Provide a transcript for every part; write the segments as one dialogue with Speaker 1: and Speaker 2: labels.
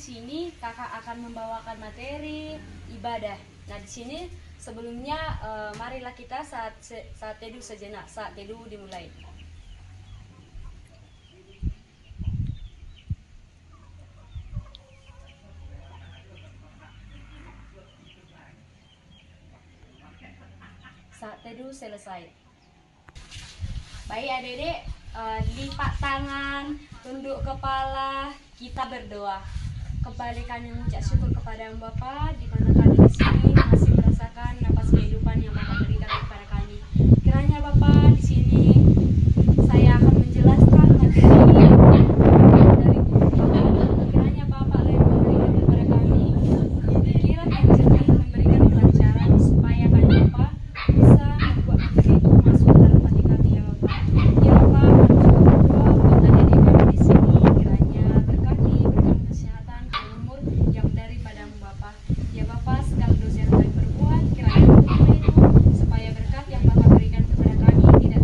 Speaker 1: sini kakak akan membawakan materi ibadah. Nah, di sini sebelumnya marilah kita saat teduh sejenak. Saat teduh dimulai. Saat teduh selesai. Baik adik-adik, lipat tangan, tunduk kepala, kita berdoa. Kembali kami mengucap syukur kepada Yang Bapa, di mana kami di sini masih merasakan napas kehidupan yang Bapa berikan kepada kami. Kiranya Bapa di sini saya akan menjelaskan materi dari guru Bapa. Kiranya Bapa yang memberikan kepada kami pikiran yang jernih, memberikan kelancaran supaya kami Bapa bisa membuat materi itu masuk dalam hati kami ya Bapa. Ya Bapa, kami juga berdoa buat adik-adik kami di sini. Kiranya berkati, berikan kesehatan, umur yang daripadamu Bapa. Ya Bapa, segala dosa yang kami perbuat kiranya ampuni itu supaya berkat yang Bapa berikan kepada kami tidak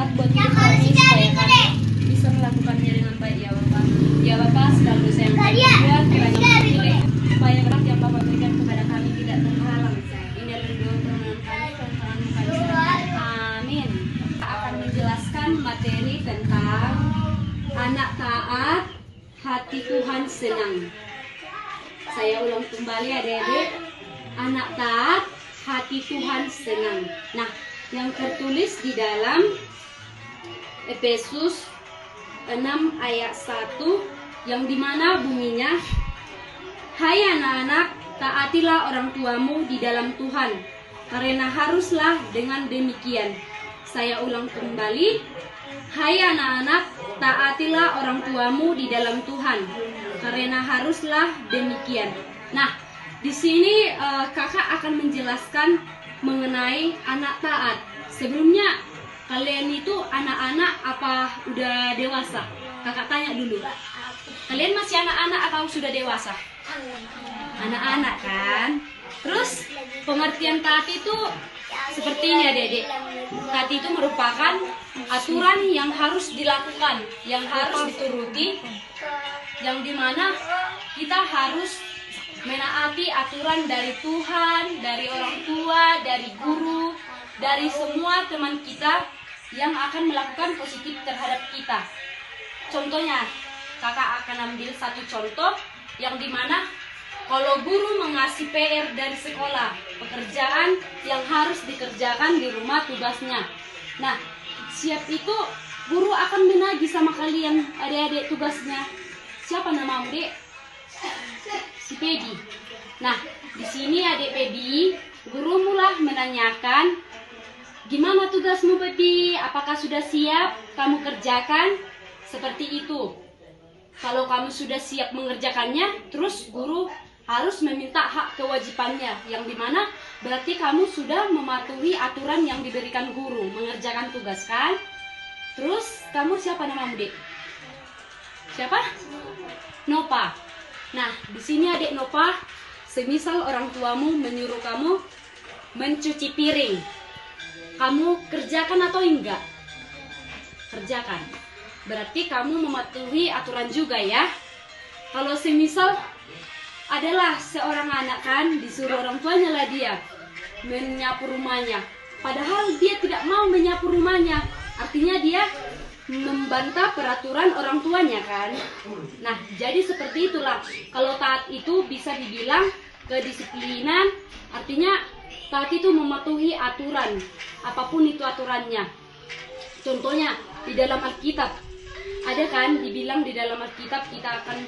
Speaker 1: berkat buat hidup kami supaya kami bisa melakukannya dengan baik ya Bapak. Ya Bapak, segala dosa yang kami buat kiranya kami pilih supaya berkat yang Bapak berikan kepada kami tidak terhalang. Ini adalah doa permohonan kami dan tangan kami serahkan. Amin. Kita akan menjelaskan materi tentang anak taat, hati Tuhan senang. Saya ulang kembali adik-adik. Anak taat, hati Tuhan senang. Nah, yang tertulis di dalam Efesus 6 ayat 1 yang dimana bunyinya, hai anak-anak, taatilah orang tuamu di dalam Tuhan, karena haruslah dengan demikian. Saya ulang kembali, hai anak-anak, taatilah orang tuamu di dalam Tuhan, karena haruslah demikian. Nah, di sini kakak akan menjelaskan mengenai anak taat. Sebelumnya, kalian itu anak-anak apa udah dewasa? Kakak tanya dulu. Kalian masih anak-anak atau sudah dewasa? Anak-anak kan? Terus pengertian taat itu seperti ini adik-adik. Taat itu merupakan aturan yang harus dilakukan, yang harus dituruti, yang dimana kita harus menaati aturan dari Tuhan, dari orang tua, dari guru, dari semua teman kita yang akan melakukan positif terhadap kita. Contohnya, kakak akan ambil satu contoh yang dimana kalau guru mengasih PR dari sekolah, pekerjaan yang harus dikerjakan di rumah tugasnya. Nah, siap itu guru akan menagih sama kalian adik-adik tugasnya. Siapa namamu, Dek? Si Pedi. Nah, di sini adik Pedi, guru mulai menanyakan, gimana tugasmu Pedi? Apakah sudah siap kamu kerjakan? Seperti itu. Kalau kamu sudah siap mengerjakannya, terus guru harus meminta hak kewajibannya, yang dimana berarti kamu sudah mematuhi aturan yang diberikan guru, mengerjakan tugas kan? Terus kamu siapa namamu, Dek? Siapa? Nopa. Nah, di sini adik Nopa, semisal orang tuamu menyuruh kamu mencuci piring, kamu kerjakan atau enggak? Kerjakan. Berarti kamu mematuhi aturan juga ya. Kalau semisal adalah seorang anak kan, disuruh orang tuanya lah dia menyapu rumahnya, padahal dia tidak mau menyapu rumahnya, artinya dia membantah peraturan orang tuanya kan. Nah, jadi seperti itulah. Kalau taat itu bisa dibilang kedisiplinan, artinya taat itu mematuhi aturan, apapun itu aturannya. Contohnya di dalam Alkitab ada kan dibilang di dalam Alkitab kita akan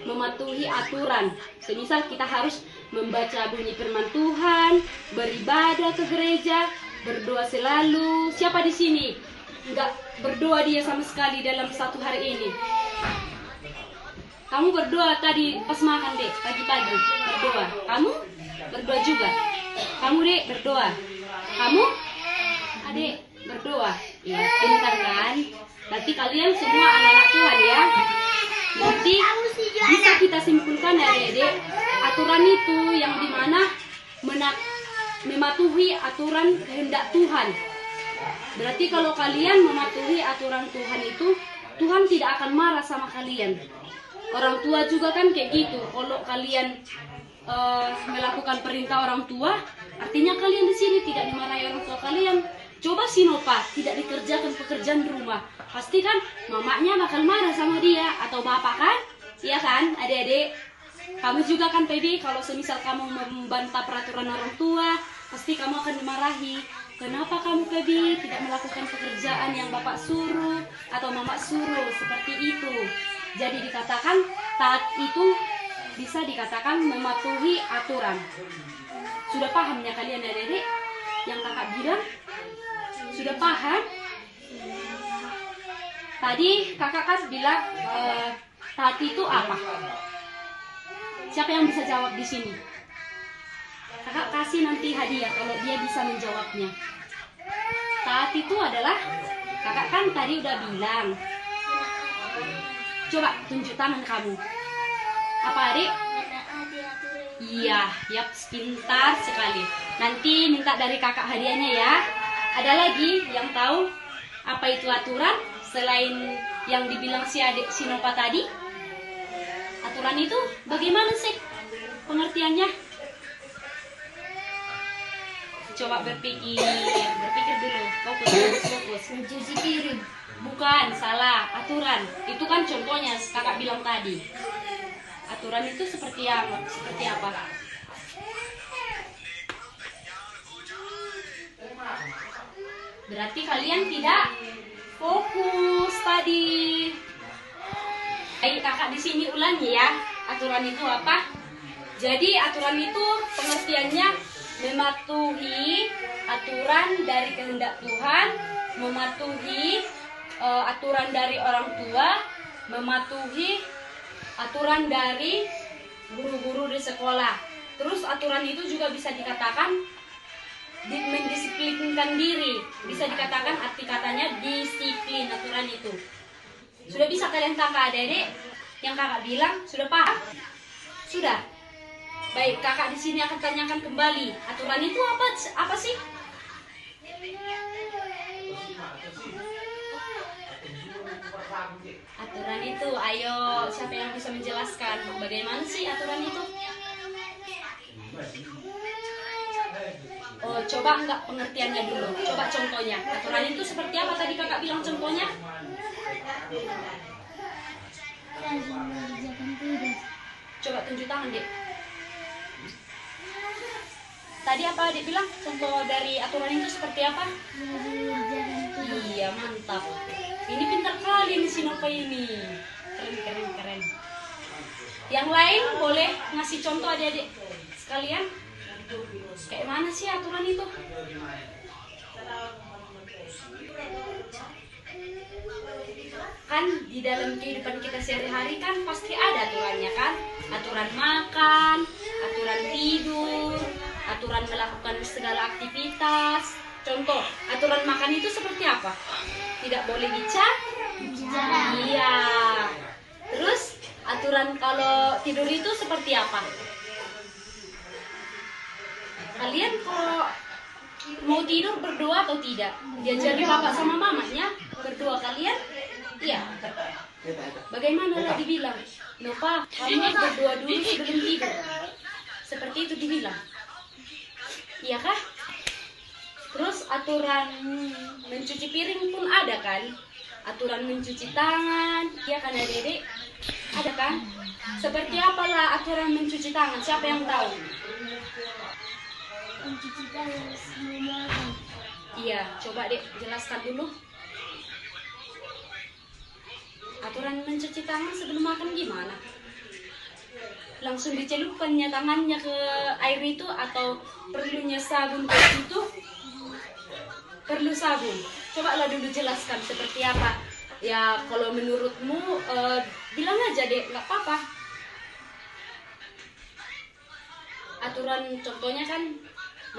Speaker 1: mematuhi aturan. Semisal kita harus membaca bunyi firman Tuhan, beribadah ke gereja, berdoa selalu. Siapa di sini enggak berdoa dia sama sekali dalam satu hari ini? Kamu berdoa tadi pas makan, Dek, pagi-pagi berdoa. Kamu berdoa juga. Kamu, Dek, berdoa. Kamu, Adik, berdoa. Ya, pintar kan? Berarti kalian semua anak-anak Tuhan ya. Nanti bisa kita simpulkan ya, Adik, aturan itu yang dimana mematuhi aturan kehendak Tuhan. Berarti kalau kalian mematuhi aturan Tuhan itu, Tuhan tidak akan marah sama kalian. Orang tua juga kan kayak gitu. Kalau kalian melakukan perintah orang tua, artinya kalian di sini tidak dimarahi orang tua kalian. Coba si Nopa tidak dikerjakan pekerjaan di rumah, pasti kan mamanya bakal marah sama dia atau bapak kan? Iya kan, adik-adik? Kamu juga kan, Pedi, kalau semisal kamu membantah peraturan orang tua, pasti kamu akan dimarahi. Kenapa kamu, Pedi, tidak melakukan pekerjaan yang bapak suruh atau mama suruh? Seperti itu. Jadi dikatakan taat itu bisa dikatakan mematuhi aturan. Sudah pahamnya kalian adik-adik yang kakak bilang? Sudah paham? Tadi kakak kan bilang taat itu apa? Siapa yang bisa jawab di sini? Kakak kasih nanti hadiah kalau dia bisa menjawabnya. Taat itu adalah, kakak kan tadi udah bilang. Coba tunjuk tangan kamu. Apa, Adik? Iya, yap, pintar sekali. Nanti minta dari kakak hadiahnya ya. Ada lagi yang tahu Apa itu aturan? Selain yang dibilang si adik Sinopa tadi, aturan itu bagaimana sih pengertiannya? Coba berpikir dulu. Fokus.
Speaker 2: Mencuci piring.
Speaker 1: Bukan, salah. Aturan itu kan contohnya kakak bilang tadi. Aturan itu seperti apa? Berarti kalian tidak fokus tadi. Ayo kakak di sini ulangi ya. Aturan itu apa? Jadi aturan itu pengertiannya mematuhi aturan dari kehendak Tuhan, mematuhi aturan dari orang tua, mematuhi aturan dari guru-guru di sekolah. Terus aturan itu juga bisa dikatakan mendisiplinkan diri. Bisa dikatakan arti katanya disiplin aturan itu. Sudah bisa kalian tangkap adik-adik? Yang kakak bilang sudah paham? Sudah. Baik, kakak di sini akan tanyakan kembali. Aturan itu apa sih? Aturan itu, ayo siapa yang bisa menjelaskan bagaimana sih aturan itu? Oh, coba enggak pengertiannya dulu. Coba contohnya. Aturan itu seperti apa tadi kakak bilang contohnya? Coba tunjuk tangan, Dek. Tadi apa Dek bilang? Contoh dari aturan itu seperti apa? Iya, mantap. Ini pintar kali nih Sinopa ini. Keren. Yang lain boleh ngasih contoh adik-adik sekalian. Kayak mana sih aturan itu? Kan di dalam kehidupan kita sehari-hari kan pasti ada aturannya kan? Aturan makan, aturan tidur, aturan melakukan segala aktivitas. Contoh, aturan makan itu seperti apa? Tidak boleh bicara. Iya. Terus aturan kalau tidur itu seperti apa? Kalian kalau mau tidur berdoa atau tidak? Diajari bapak sama mamanya berdoa kalian? Iya. Bagaimana lah dibilang? Nova, kamu berdoa dulu sebelum tidur. Seperti itu dibilang. Iya kah? Terus aturan mencuci piring pun ada kan? Aturan mencuci tangan, iya kan adik-adik? Ada kan? Seperti apalah aturan mencuci tangan? Siapa yang tahu?
Speaker 2: Mencuci tangan sebelum makan.
Speaker 1: Iya, coba Dek jelaskan dulu. Aturan mencuci tangan sebelum makan gimana? Langsung dicelupkannya tangannya ke air itu atau perlunya sabun ke situ? Perlu sabun. Coba lah dulu jelaskan seperti apa. Ya kalau menurutmu bilang aja Dek, nggak apa-apa. Aturan contohnya kan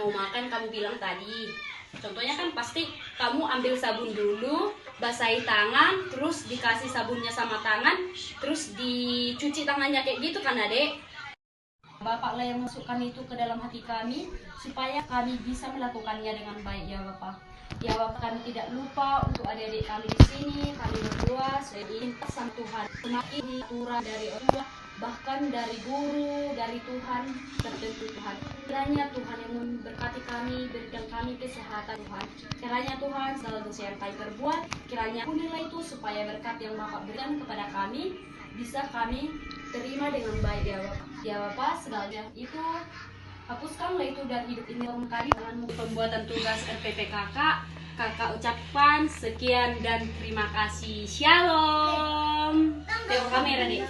Speaker 1: mau makan kamu bilang tadi. Contohnya kan pasti kamu ambil sabun dulu, basahi tangan, terus dikasih sabunnya sama tangan, terus dicuci tangannya kayak gitu kan Adek? Bapaklah yang masukkan itu ke dalam hati kami supaya kami bisa melakukannya dengan baik ya Bapak. Ya Bapak, kami tidak lupa untuk adik-adik kami di sini. Kami berdoa sesuai pesan Tuhan. Semakin aturan dari orang tua, bahkan dari guru, dari Tuhan, tertentu Tuhan. Kiranya Tuhan yang memberkati kami, berikan kami kesehatan Tuhan. Kiranya Tuhan segala dosa yang kami perbuat, kiranya ampunilah itu supaya berkat yang Bapak berikan kepada kami bisa kami terima dengan baik ya Bapak. Ya Bapak, segalanya itu hapuskanlah itu dari hidup ini kali dengan pembuatan tugas RPP kakak ucapkan sekian dan terima kasih. Shalom. Tengok kamera nih.